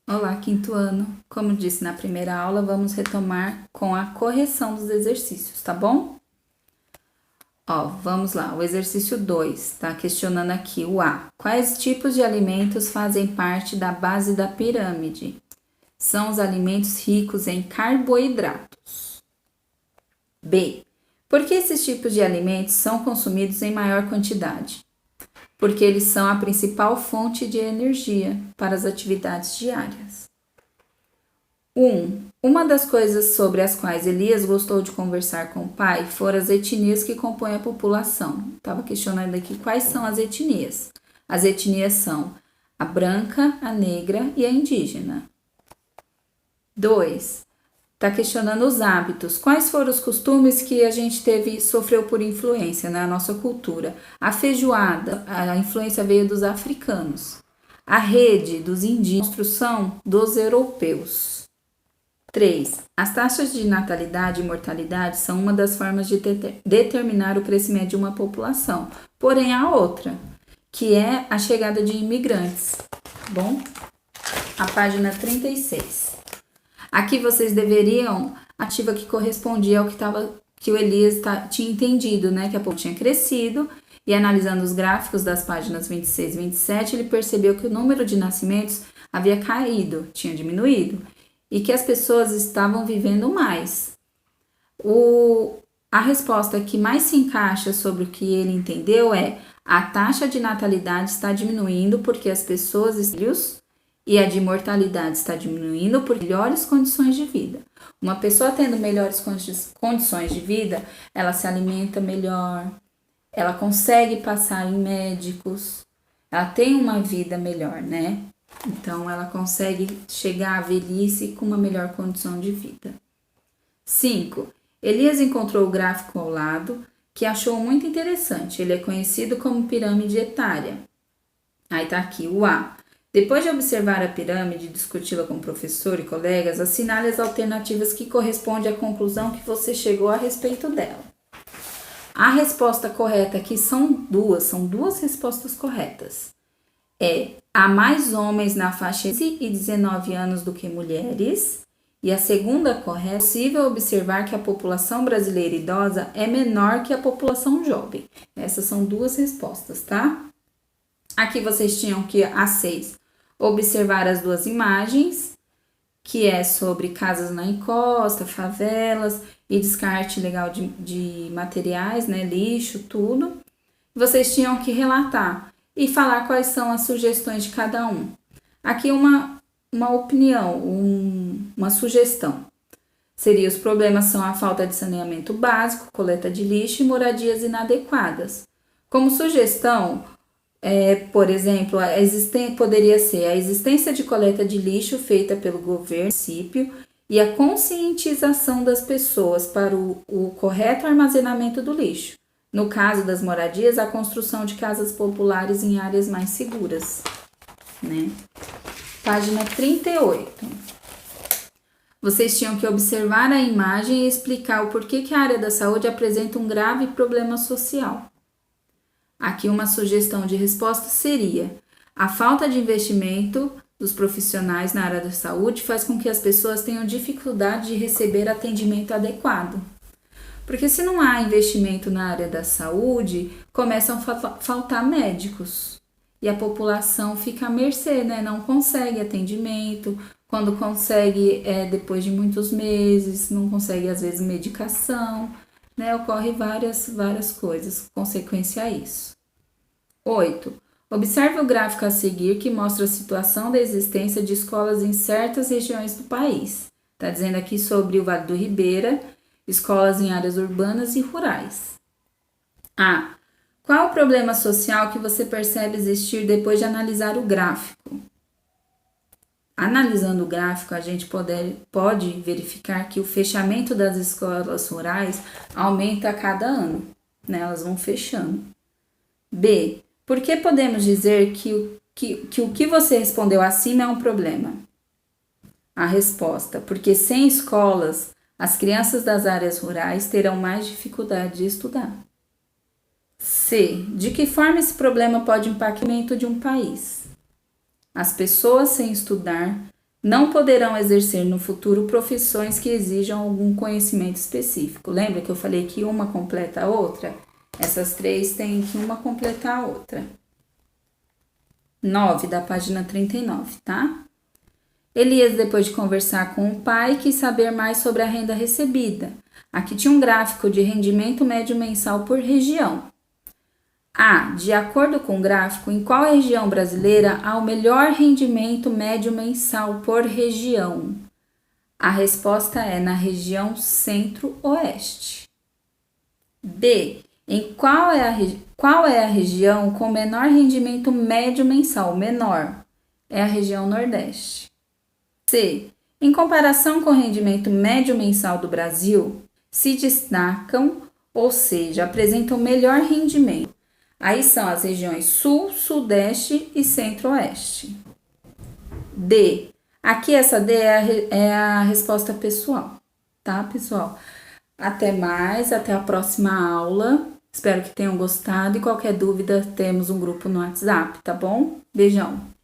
Olá, quinto ano. Como disse na primeira aula, vamos retomar com a correção dos exercícios, tá bom? Vamos lá. O exercício 2 tá questionando aqui o A. Quais tipos de alimentos fazem parte da base da pirâmide? São os alimentos ricos em carboidratos. B. Por que esses tipos de alimentos são consumidos em maior quantidade? Porque eles são a principal fonte de energia para as atividades diárias. 1. Uma das coisas sobre as quais Elias gostou de conversar com o pai foram as etnias que compõem a população. Estava questionando aqui quais são as etnias. As etnias são a branca, a negra e a indígena. 2. Está questionando os hábitos. Quais foram os costumes que a gente sofreu por influência na nossa cultura? A feijoada, a influência veio dos africanos. A rede dos indígenas, a construção dos europeus. 3. As taxas de natalidade e mortalidade são uma das formas de determinar o crescimento de uma população. Porém, há outra, que é a chegada de imigrantes. Bom, a página 36. Aqui vocês deveriam ativa que correspondia ao que o Elias tinha entendido, né? Que a população tinha crescido e analisando os gráficos das páginas 26 e 27, ele percebeu que o número de nascimentos havia caído, tinha diminuído e que as pessoas estavam vivendo mais. A resposta que mais se encaixa sobre o que ele entendeu é: a taxa de natalidade está diminuindo porque as pessoas e a de mortalidade está diminuindo por melhores condições de vida. Uma pessoa tendo melhores condições de vida, ela se alimenta melhor, ela consegue passar em médicos, ela tem uma vida melhor, né? Então, ela consegue chegar à velhice com uma melhor condição de vida. 5. Elias encontrou o gráfico ao lado, que achou muito interessante. Ele é conhecido como pirâmide etária. Aí tá aqui o A. Depois de observar a pirâmide e discuti-la com o professor e colegas, assinale as alternativas que correspondem à conclusão que você chegou a respeito dela. A resposta correta aqui são duas respostas corretas. Há mais homens na faixa de 15 e 19 anos do que mulheres. E a segunda correta, é possível observar que a população brasileira idosa é menor que a população jovem. Essas são duas respostas, tá? Aqui vocês tinham que, a 6, observar as duas imagens, que é sobre casas na encosta, favelas e descarte legal de materiais, né, lixo, tudo. Vocês tinham que relatar e falar quais são as sugestões de cada um. Aqui uma opinião, uma sugestão. Seria: os problemas são a falta de saneamento básico, coleta de lixo e moradias inadequadas. Como sugestão, por exemplo, poderia ser a existência de coleta de lixo feita pelo governo, município, e a conscientização das pessoas para o correto armazenamento do lixo. No caso das moradias, a construção de casas populares em áreas mais seguras, né? Página 38. Vocês tinham que observar a imagem e explicar o porquê que a área da saúde apresenta um grave problema social. Aqui uma sugestão de resposta seria: a falta de investimento dos profissionais na área da saúde faz com que as pessoas tenham dificuldade de receber atendimento adequado. Porque se não há investimento na área da saúde, começam a faltar médicos. E a população fica à mercê, né? Não consegue atendimento. Quando consegue, depois de muitos meses, não consegue, às vezes, medicação, né? Ocorre várias coisas, consequência a isso. 8. Observe o gráfico a seguir que mostra a situação da existência de escolas em certas regiões do país. Está dizendo aqui sobre o Vale do Ribeira, escolas em áreas urbanas e rurais. A. Qual o problema social que você percebe existir depois de analisar o gráfico? Analisando o gráfico, a gente pode verificar que o fechamento das escolas rurais aumenta a cada ano, né? Elas vão fechando. B. Por que podemos dizer que o que você respondeu acima é um problema? A resposta: porque sem escolas, as crianças das áreas rurais terão mais dificuldade de estudar. C. De que forma esse problema pode impactar o desenvolvimento de um país? As pessoas sem estudar não poderão exercer no futuro profissões que exijam algum conhecimento específico. Lembra que eu falei que uma completa a outra? Essas três têm que uma completar a outra. 9 da página 39, tá? Elias, depois de conversar com o pai, quis saber mais sobre a renda recebida. Aqui tinha um gráfico de rendimento médio mensal por região. De acordo com o gráfico, em qual região brasileira há o melhor rendimento médio mensal por região? A resposta é na região Centro-Oeste. B. Em qual é a região com menor rendimento médio mensal? Menor. É a região Nordeste. C. Em comparação com o rendimento médio mensal do Brasil, se destacam, ou seja, apresentam melhor rendimento. Aí são as regiões Sul, Sudeste e Centro-Oeste. D. Aqui essa D é a resposta pessoal, tá, pessoal? Até mais, até a próxima aula. Espero que tenham gostado e qualquer dúvida temos um grupo no WhatsApp, tá bom? Beijão!